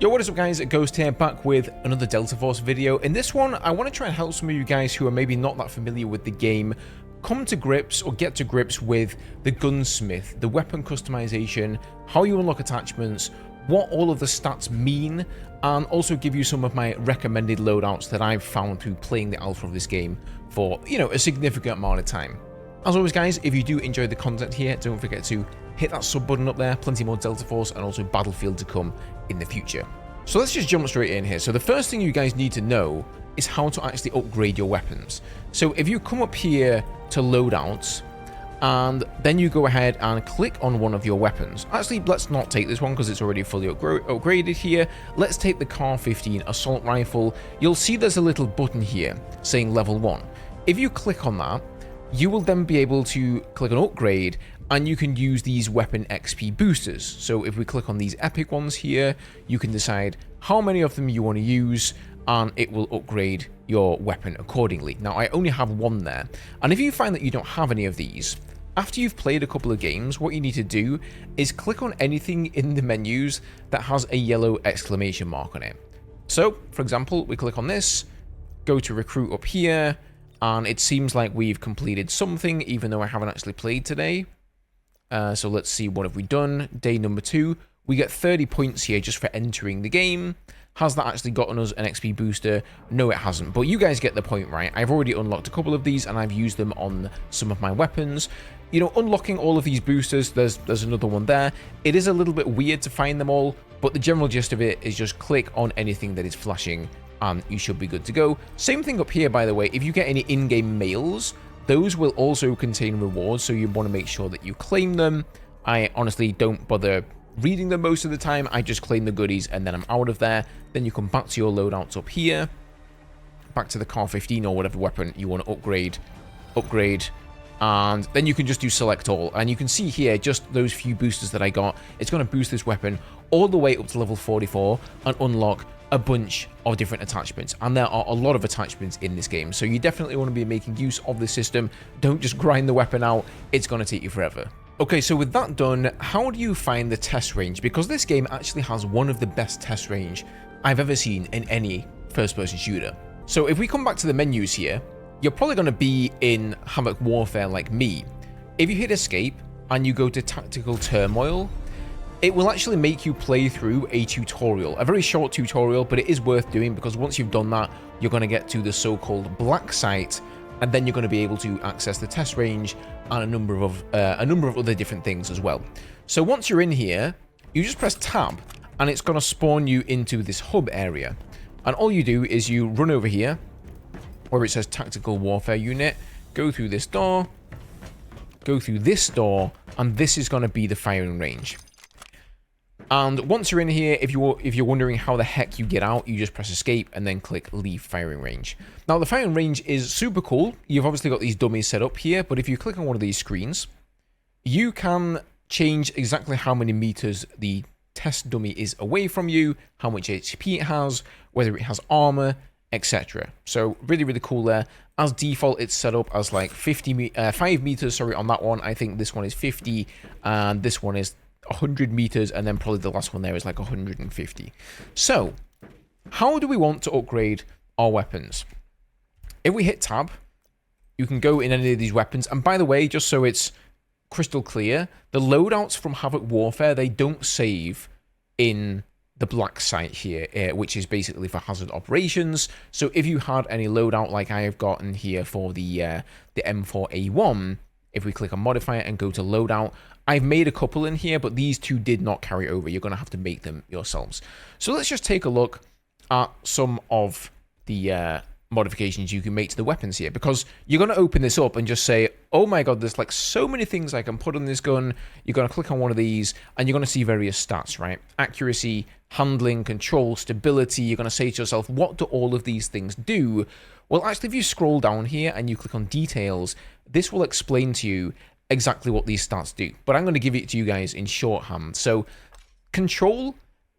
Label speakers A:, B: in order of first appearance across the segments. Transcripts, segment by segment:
A: Yo, what is up guys, Ghost here, back with another Delta Force video. In this one, I want to try and help some of you guys who are maybe not that familiar with the game come to grips or get to grips with the gunsmith, the weapon customization, how you unlock attachments, what all of the stats mean, and also give you some of my recommended loadouts that I've found through playing the alpha of this game for, a significant amount of time. As always guys, if you do enjoy the content here, don't forget to hit that sub button up there, plenty more Delta Force and also Battlefield to come in the future. So let's just jump straight in here. So the first thing you guys need to know is how to actually upgrade your weapons. So if you come up here to loadouts, and then you go ahead and click on one of your weapons. Actually, let's not take this one because it's already fully upgraded here. Let's take the Car 15 assault rifle. You'll see there's a little button here saying level 1. If you click on that, you will then be able to click on upgrade, and you can use these weapon XP boosters. So if we click on these epic ones here, you can decide how many of them you want to use, and it will upgrade your weapon accordingly. Now, I only have one there, and if you find that you don't have any of these, after you've played a couple of games, what you need to do is click on anything in the menus that has a yellow exclamation mark on it. So, for example, we click on this, go to recruit up here, and it seems like we've completed something, even though I haven't actually played today. So let's see, what have we done? Day number 2. We get 30 points here just for entering the game. Has that actually gotten us an XP booster? No, it hasn't. But you guys get the point, right? I've already unlocked a couple of these, and I've used them on some of my weapons. Unlocking all of these boosters, there's another one there. It is a little bit weird to find them all, but the general gist of it is just click on anything that is flashing, and you should be good to go. Same thing up here, by the way. If you get any in-game mails, those will also contain rewards, so you want to make sure that you claim them. I honestly don't bother reading them most of the time. I just claim the goodies, and then I'm out of there. Then you come back to your loadouts up here, back to the Car 15 or whatever weapon you want to upgrade, and then you can just do select all. And you can see here, just those few boosters that I got, it's going to boost this weapon all the way up to level 44 and unlock a bunch of different attachments, and there are a lot of attachments in this game, so you definitely want to be making use of this system. Don't just grind the weapon out, it's going to take you forever. Okay, so with that done, how do you find the test range? Because this game actually has one of the best test range I've ever seen in any first-person shooter. So if we come back to the menus here, you're probably going to be in Havoc Warfare like me. If you hit escape and you go to Tactical Turmoil, it will actually make you play through a tutorial, a very short tutorial, but it is worth doing because once you've done that, you're going to get to the so-called black site, and then you're going to be able to access the test range and a number of other different things as well. So once you're in here, you just press tab, and it's going to spawn you into this hub area. And all you do is you run over here, where it says Tactical Warfare Unit, go through this door, go through this door, and this is going to be the firing range. And once you're in here, if you're wondering how the heck you get out, you just press escape and then click leave firing range. Now the firing range is super cool. You've obviously got these dummies set up here, but if you click on one of these screens, you can change exactly how many meters the test dummy is away from you, how much HP it has, whether it has armor, etc. So really, really cool there. As default, it's set up as like 5 meters, sorry, on that one. I think this one is 50, and this one is 100 meters, and then probably the last one there is like 150. So how do we want to upgrade our weapons? If we hit tab, you can go in any of these weapons, and by the way, just so it's crystal clear, the loadouts from Havoc Warfare, they don't save in the black site here, which is basically for hazard operations. So if you had any loadout like I have gotten here for the M4A1, if we click on modifier and go to loadout, I've made a couple in here, but these two did not carry over. You're going to have to make them yourselves. So let's just take a look at some of the modifications you can make to the weapons here, because you're going to open this up and just say, oh my god, there's like so many things I can put on this gun. You're going to click on one of these and you're going to see various stats, right? Accuracy, handling, control, stability. You're going to say to yourself, what do all of these things do? Well, actually, if you scroll down here and you click on details, this will explain to you exactly what these stats do, but I'm going to give it to you guys in shorthand. So control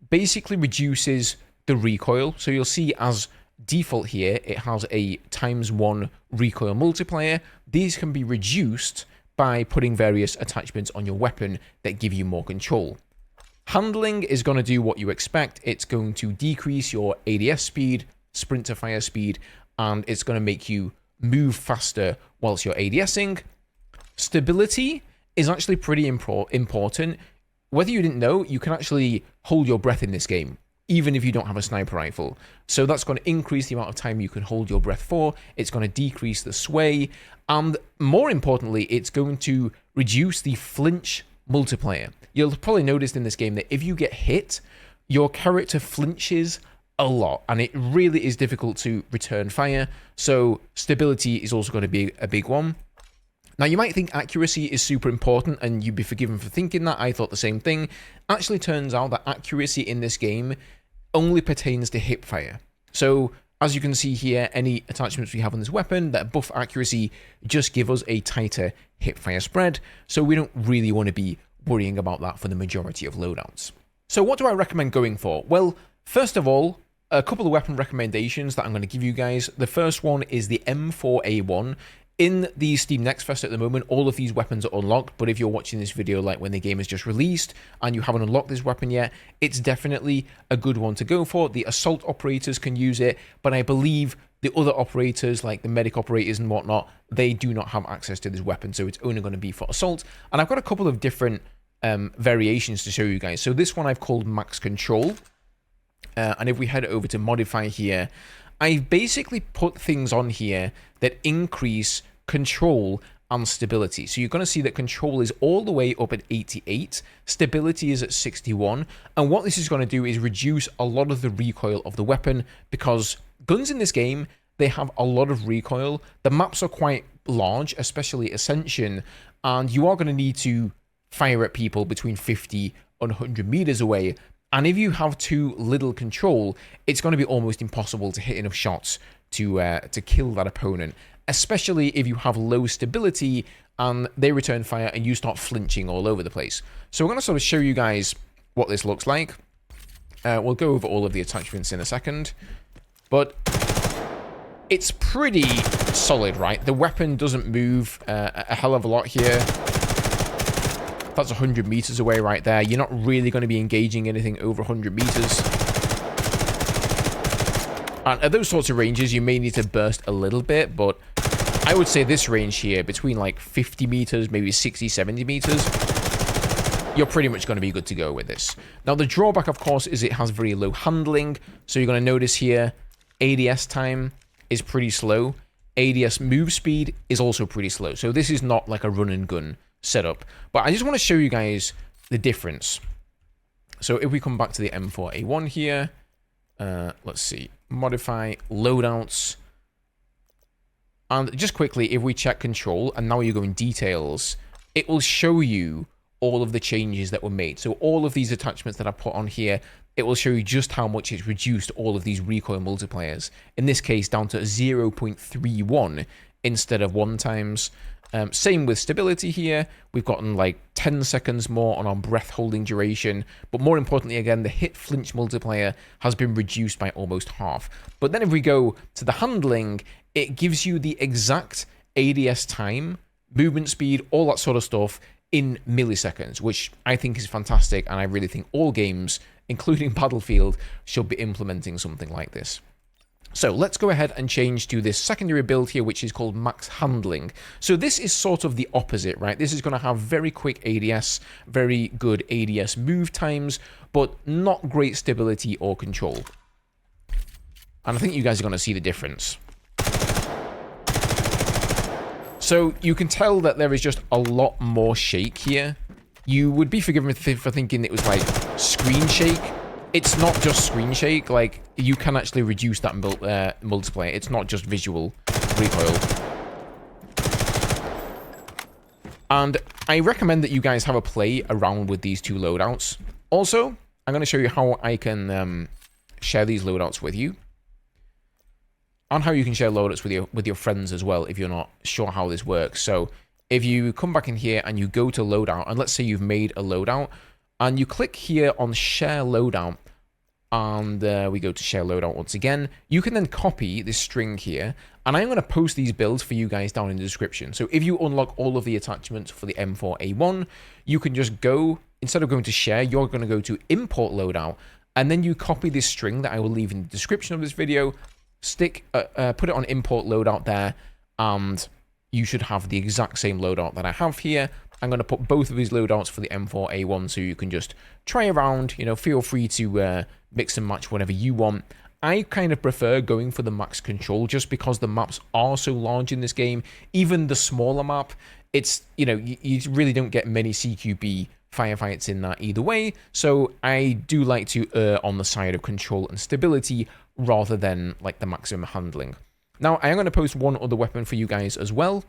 A: basically reduces the recoil. So you'll see as default here, it has a ×1 recoil multiplier. These can be reduced by putting various attachments on your weapon that give you more control. Handling is going to do what you expect. It's going to decrease your ADS speed, sprint to fire speed, and it's going to make you move faster whilst you're ADSing. Stability is actually pretty important. Whether you didn't know, you can actually hold your breath in this game, even if you don't have a sniper rifle. So that's going to increase the amount of time you can hold your breath for. It's going to decrease the sway. And more importantly, it's going to reduce the flinch multiplier. You'll probably notice in this game that if you get hit, your character flinches a lot, and it really is difficult to return fire. So stability is also going to be a big one. Now, you might think accuracy is super important, and you'd be forgiven for thinking that. I thought the same thing. Actually, turns out that accuracy in this game only pertains to hip fire. So, as you can see here, any attachments we have on this weapon that buff accuracy just give us a tighter hip fire spread, so we don't really want to be worrying about that for the majority of loadouts. So what do I recommend going for? Well, first of all, a couple of weapon recommendations that I'm going to give you guys. The first one is the M4A1. In the Steam Next Fest at the moment, all of these weapons are unlocked, but if you're watching this video like when the game is just released and you haven't unlocked this weapon yet, it's definitely a good one to go for. The assault operators can use it, but I believe the other operators, like the medic operators and whatnot, they do not have access to this weapon, so it's only going to be for assault. And I've got a couple of different variations to show you guys. So this one I've called Max Control, and if we head over to modify here, I've basically put things on here that increase control and stability. So you're going to see that control is all the way up at 88, stability is at 61, and what this is going to do is reduce a lot of the recoil of the weapon, because guns in this game, they have a lot of recoil. The maps are quite large, especially Ascension, and you are going to need to fire at people between 50 and 100 meters away. And if you have too little control, it's going to be almost impossible to hit enough shots to kill that opponent, especially if you have low stability and they return fire and you start flinching all over the place. So we're going to sort of show you guys what this looks like. We'll go over all of the attachments in a second, but it's pretty solid, right? The weapon doesn't move a hell of a lot here. That's 100 meters away right there. You're not really going to be engaging anything over 100 meters. And at those sorts of ranges, you may need to burst a little bit, but I would say this range here, between like 50 meters, maybe 60, 70 meters, you're pretty much going to be good to go with this. Now, the drawback, of course, is it has very low handling. So you're going to notice here, ADS time is pretty slow. ADS move speed is also pretty slow. So this is not like a run and gun setup, but I just want to show you guys the difference. So if we come back to the M4A1 here, let's see, modify loadouts, and just quickly, if we check control, and now you go in details, it will show you all of the changes that were made. So all of these attachments that I put on here, it will show you just how much it's reduced all of these recoil multipliers. In this case, down to 0.31 instead of 1 times. Same with stability here. We've gotten like 10 seconds more on our breath holding duration. But more importantly, again, the hit flinch multiplier has been reduced by almost half. But then if we go to the handling, it gives you the exact ADS time, movement speed, all that sort of stuff in milliseconds, which I think is fantastic. And I really think all games, including Battlefield, should be implementing something like this. So let's go ahead and change to this secondary build here, which is called Max Handling. So this is sort of the opposite, right? This is going to have very quick ADS, very good ADS move times, but not great stability or control. And I think you guys are going to see the difference. So you can tell that there is just a lot more shake here. You would be forgiven for thinking it was like screen shake. It's not just screen shake, like, you can actually reduce that multiplier. It's not just visual recoil. And I recommend that you guys have a play around with these two loadouts. Also, I'm going to show you how I can share these loadouts with you. And how you can share loadouts with your friends as well, if you're not sure how this works. So, if you come back in here and you go to loadout, and let's say you've made a loadout, and you click here on share loadout, and we go to share loadout once again, you can then copy this string here, and I'm going to post these builds for you guys down in the description. So if you unlock all of the attachments for the M4A1, you can just go instead of going to share, you're going to go to import loadout, and then you copy this string that I will leave in the description of this video, put it on import loadout there, and you should have the exact same loadout that I have here. I'm going to put both of these loadouts for the M4A1 so you can just try around, you know, feel free to mix and match whatever you want. I kind of prefer going for the max control just because the maps are so large in this game. Even the smaller map, it's, you know, you really don't get many CQB firefights in that either way. So I do like to err on the side of control and stability rather than like the maximum handling. Now, I am going to post one other weapon for you guys as well.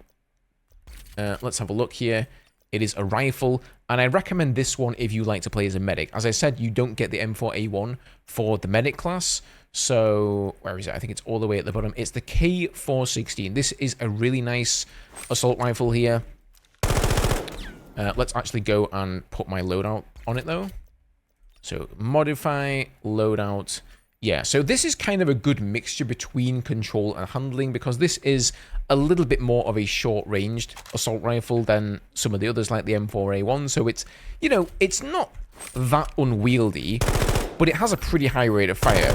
A: Let's have a look here. It is a rifle, and I recommend this one if you like to play as a medic. As I said, you don't get the M4A1 for the medic class. So, where is it? I think it's all the way at the bottom. It's the K416. This is a really nice assault rifle here. Let's actually go and put my loadout on it, though. So, modify, loadout. Yeah, so this is kind of a good mixture between control and handling, because this is a little bit more of a short-ranged assault rifle than some of the others like the M4A1. So it's, you know, it's not that unwieldy, but it has a pretty high rate of fire.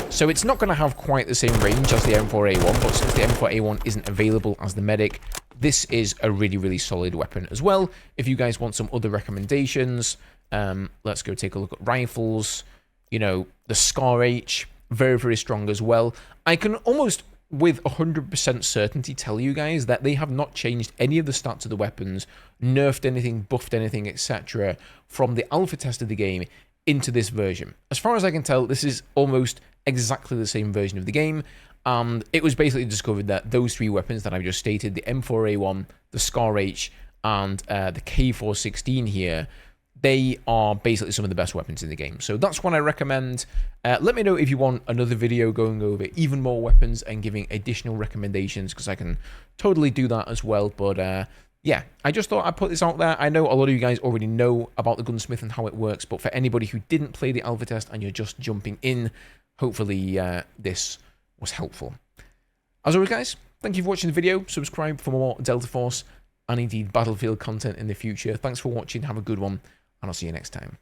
A: So it's not going to have quite the same range as the M4A1, but since the M4A1 isn't available as the medic, this is a really, really solid weapon as well. If you guys want some other recommendations, let's go take a look at rifles. You know, the Scar H, very, very strong as well. I can almost, with 100% certainty, tell you guys that they have not changed any of the stats of the weapons, nerfed anything, buffed anything, etc. from the alpha test of the game into this version. As far as I can tell, this is almost exactly the same version of the game, and it was basically discovered that those three weapons that I've just stated, the M4A1, the Scar H, and the K416 here, they are basically some of the best weapons in the game. So that's what I recommend. Let me know if you want another video going over even more weapons and giving additional recommendations, because I can totally do that as well. But yeah, I just thought I'd put this out there. I know a lot of you guys already know about the Gunsmith and how it works, but for anybody who didn't play the alpha test and you're just jumping in, hopefully this was helpful. As always, guys, thank you for watching the video. Subscribe for more Delta Force and indeed Battlefield content in the future. Thanks for watching. Have a good one, and I'll see you next time.